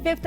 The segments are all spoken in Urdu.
5th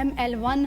ML1,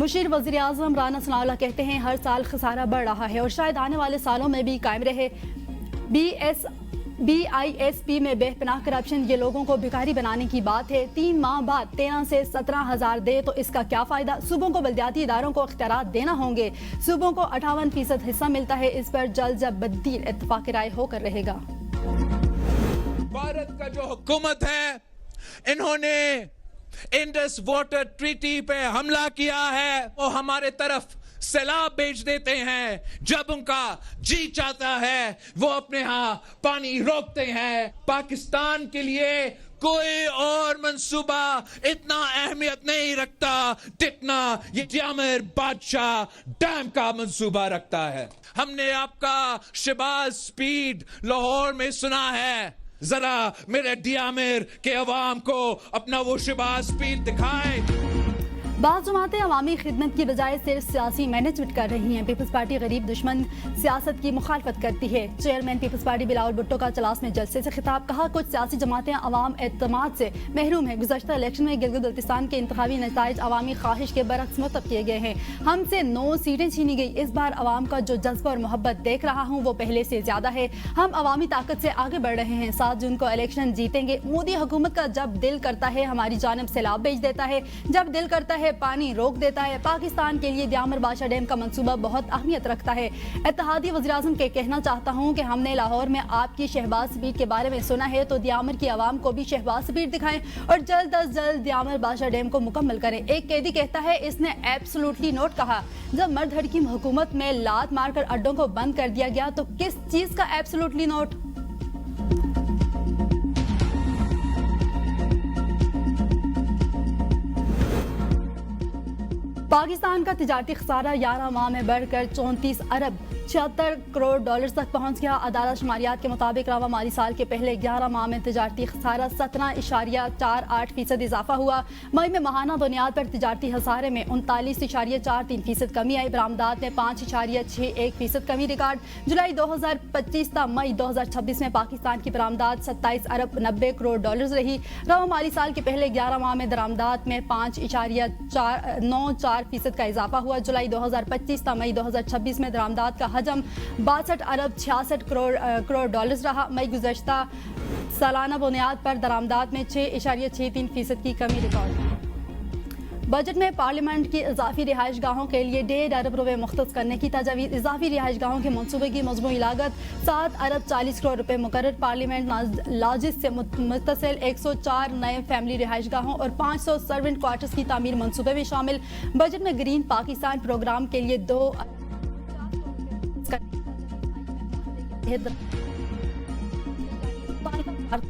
مشیر وزیر اعظم رانا ثناء اللہ کہتے ہیں ہر سال خسارہ بڑھ رہا ہے اور شاید آنے والے سالوں میں بھی قائم رہے. BISP میں بے پناہ کرپشن یہ لوگوں کو بھکاری بنانے کی بات ہے. 3 ماہ بعد 13 سے 17,000 دے تو اس کا کیا فائدہ. صوبوں کو بلدیاتی اداروں کو اختیارات دینا ہوں گے. صوبوں کو 58% حصہ ملتا ہے. اس پر جلد جب بدیل اتفاق رائے ہو کر رہے گا. بھارت کا جو حکومت ہے انہوں نے انڈس واٹر ٹریٹی پہ حملہ کیا ہے. وہ ہمارے طرف سیلاب بھیج دیتے ہیں. جب ان کا جی چاہتا ہے وہ اپنے ہاں پانی روکتے ہیں. پاکستان کے لیے کوئی اور منصوبہ اتنا اہمیت نہیں رکھتا جتنا یہ ڈیامر بادشاہ ڈیم کا منصوبہ رکھتا ہے. ہم نے آپ کا شہباز سپیڈ لاہور میں سنا ہے. ذرا میرے ڈیامر کے عوام کو اپنا وہ شہباز سپیڈ دکھائے. بعض جماعتیں عوامی خدمت کی بجائے صرف سیاسی مینجمنٹ کر رہی ہیں. پیپلز پارٹی غریب دشمن سیاست کی مخالفت کرتی ہے. Chairman Peoples Party Bilawal Bhutto کا چلاس میں جلسے سے خطاب. کہا کچھ سیاسی جماعتیں عوام اعتماد سے محروم ہیں. گزشتہ الیکشن میں گلگت بلتستان کے انتخابی نتائج عوامی خواہش کے برعکس مرتب کیے گئے ہیں. ہم سے 9 سیٹیں چھینی گئی. اس بار عوام کا جو جذبہ اور محبت دیکھ رہا ہوں وہ پہلے سے زیادہ ہے. ہم عوامی طاقت سے آگے بڑھ رہے ہیں. 7 جون کو الیکشن جیتیں گے. مودی حکومت کا جب دل کرتا ہے ہماری جانب سیلاب بھیج دیتا ہے. جب دل کرتا ہے پانی روک دیتا ہے. پاکستان کے لیے دیامر بادشاہ ڈیم کا منصوبہ بہت اہمیت رکھتا ہے. اتحادی وزیراعظم کے کہنا چاہتا ہوں کہ ہم نے لاہور میں آپ کی شہباز سپیڈ کے بارے میں سنا ہے تو دیامر کی عوام کو بھی شہباز سپیڈ دکھائیں اور جلد از جلد دیامر بادشاہ ڈیم کو مکمل کریں. ایک قیدی کہتا ہے اس نے ایبسولوٹلی نوٹ کہا. جب مرد حکیم حکومت میں لات مار کر اڈوں کو بند کر دیا گیا تو کس چیز کا ایبسولوٹلی نوٹ. پاکستان کا تجارتی خسارہ 11 ماہ میں بڑھ کر 34 ارب 76 کروڑ ڈالر تک پہنچ گیا. عدالت شماریات کے مطابق رواں مالی سال کے پہلے 11 ماہ میں تجارتی خسارہ 17.48% اضافہ ہوا. مئی میں ماہانہ بنیاد پر تجارتی خسارے میں 39.43% کمی آئی. برآمدات میں 5.61% کمی ریکارڈ. جولائی 2025 تا مئی 2026 میں پاکستان کی برآمدات 27 ارب 90 کروڑ ڈالر رہی. رواں مالی سال کے پہلے 11 ماہ میں درآمدات میں 5.94% کا اضافہ ہوا. جولائی 2025 تا مئی 2026 میں درآمدات کا حجم 62 ارب 66 کروڑ ڈالر رہا. مئی گزشتہ سالانہ بنیاد پر درآمدات میں 6.63% کی کمی ریکارڈ. بجٹ میں پارلیمنٹ کی اضافی رہائش گاہوں کے لیے 1.5 ارب روپے مختص کرنے کی تجویز. اضافی رہائش گاہوں کے منصوبے کی مجموعی لاگت 7 ارب 40 کروڑ روپے مقرر. پارلیمنٹ لاجز سے متصل 104 نئے فیملی رہائش گاہوں اور 500 سرونٹ کوارٹرز کی تعمیر منصوبے میں شامل. بجٹ میں گرین پاکستان پروگرام کے لیے 2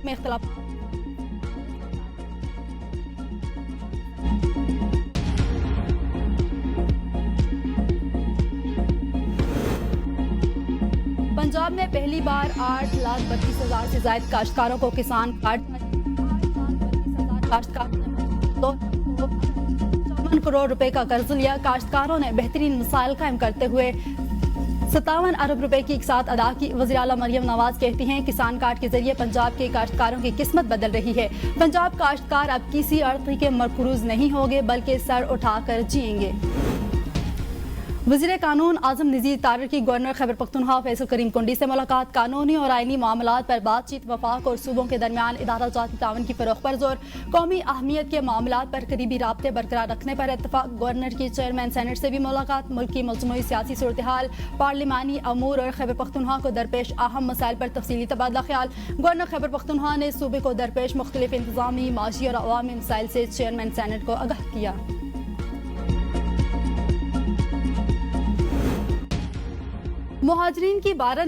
میں اختلاف. پنجاب میں پہلی بار 8,32,000 سے زائد کاشتکاروں کو کسان کارڈ. 54 کروڑ روپے کا قرض لیا. کاشتکاروں نے بہترین مثال قائم کرتے ہوئے 57 ارب روپے کی اقساط ادا کی. وزیر اعلیٰ مریم نواز کہتی ہیں کسان کارڈ کے ذریعے پنجاب کے کاشتکاروں کی قسمت بدل رہی ہے. پنجاب کاشتکار اب کسی عرضی کے مرکوز نہیں ہوں گے بلکہ سر اٹھا کر جئیں گے. وزیر قانون اعظم نذیر تارڑ کی گورنر خیبر پختونخوا فیصل کریم کنڈی سے ملاقات. قانونی اور آئینی معاملات پر بات چیت. وفاق اور صوبوں کے درمیان ادارہ جاتی تعاون کی فروغ پر زور. قومی اہمیت کے معاملات پر قریبی رابطے برقرار رکھنے پر اتفاق. گورنر کی چیئرمین سینٹ سے بھی ملاقات. ملک کی مجموعی سیاسی صورتحال پارلیمانی امور اور خیبر پختونخوا کو درپیش اہم مسائل پر تفصیلی تبادلہ خیال. گورنر خیبر پختونخوا نے صوبے کو درپیش مختلف انتظامی معاشی اور عوامی مسائل سے چیئرمین سینٹ کو آگاہ کیا. مہاجرین کی 12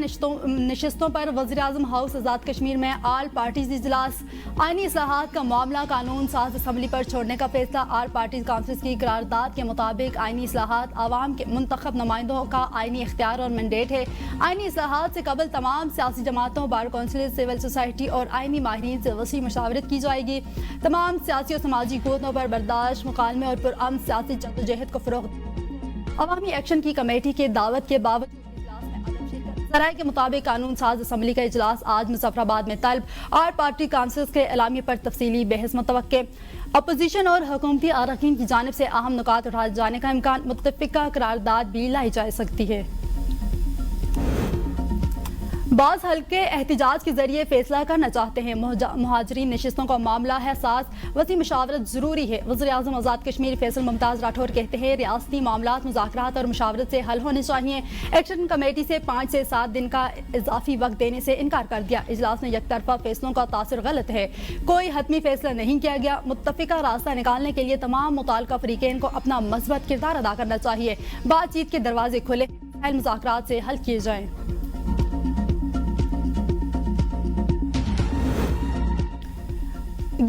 نشستوں پر وزیراعظم ہاؤس آزاد کشمیر میں آل پارٹیز اجلاس. آئینی اصلاحات کا معاملہ قانون ساز اسمبلی پر چھوڑنے کا فیصلہ. آل پارٹیز کانفرنس کی قرارداد کے مطابق آئینی اصلاحات عوام کے منتخب نمائندوں کا آئینی اختیار اور مینڈیٹ ہے. آئینی اصلاحات سے قبل تمام سیاسی جماعتوں بار کونسل سول سوسائٹی اور آئینی ماہرین سے وسیع مشاورت کی جائے گی. تمام سیاسی اور سماجی قوتوں پر برداشت مکالمے اور پرامن سیاسی جدوجہد کو فروغ. عوامی ایکشن کی کمیٹی کے دعوت کے باوجود ذرائع کے مطابق قانون ساز اسمبلی کا اجلاس آج مظفر آباد میں طلب اور پارٹی کونسلز کے اعلامیے پر تفصیلی بحث متوقع۔ اپوزیشن اور حکومتی اراکین کی جانب سے اہم نکات اٹھائے جانے کا امکان، متفقہ قرارداد بھی لائی جا سکتی ہے۔ بعض حلقے احتجاج کے ذریعے فیصلہ کرنا چاہتے ہیں، مہاجرین نشستوں کا معاملہ حساس، وسیع مشاورت ضروری ہے۔ وزیراعظم آزاد کشمیر فیصل ممتاز راٹھور کہتے ہیں ریاستی معاملات مذاکرات اور مشاورت سے حل ہونے چاہیے۔ ایکشن کمیٹی سے 5 سے 7 دن کا اضافی وقت دینے سے انکار کر دیا۔ اجلاس میں یک طرفہ فیصلوں کا تاثر غلط ہے، کوئی حتمی فیصلہ نہیں کیا گیا۔ متفقہ راستہ نکالنے کے لیے تمام متعلقہ فریقین کو اپنا مثبت کردار ادا کرنا چاہیے۔ بات چیت کے دروازے کھلے، مذاکرات سے حل کیے جائیں۔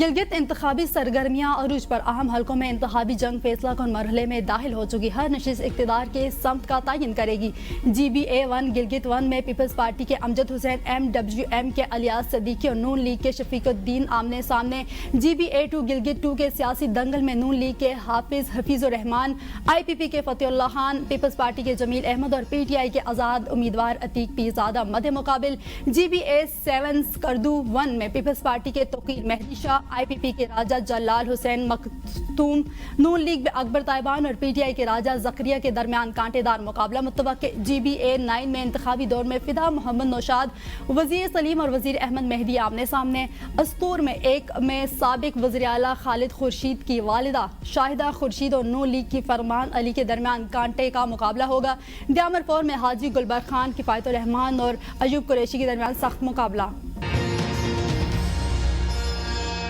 گلگت انتخابی سرگرمیاں عروج پر، اہم حلقوں میں انتخابی جنگ فیصلہ کن مرحلے میں داخل ہو چکی۔ ہر نشست اقتدار کے سمت کا تعین کرے گی۔ GBA1 گلگت 1 میں پیپلز پارٹی کے امجد حسین MWM کے الیاس صدیقی اور نون لیگ کے شفیق الدین آمنے سامنے۔ GBA2 گلگت 2 کے سیاسی دنگل میں نون لیگ کے حفیظ الرحمان، IPP کے فتح اللہ خان، پیپلز پارٹی کے جمیل احمد اور PTI کے آزاد امیدوار عتیق پیرزادہ مد مقابل۔ GBA7 سکردو 1 میں پیپلز پارٹی کے توقیر مہدی شاہ، IPP کے راجہ جلال حسین مختوم، نون لیگ اکبر طائبان اور PTI کے راجہ زکریہ کے درمیان کانٹے دار مقابلہ متوقع۔ GBA9 میں انتخابی دور میں فدا محمد نوشاد، وزیر سلیم اور وزیر احمد مہدی آمنے سامنے۔ استور میں 1 میں سابق وزیر اعلیٰ خالد خورشید کی والدہ شاہدہ خورشید اور نون لیگ کی فرمان علی کے درمیان کانٹے کا مقابلہ ہوگا۔ دیامر پور میں حاجی گلبر خان، کفایت الرحمان اور ایوب قریشی کے درمیان سخت مقابلہ۔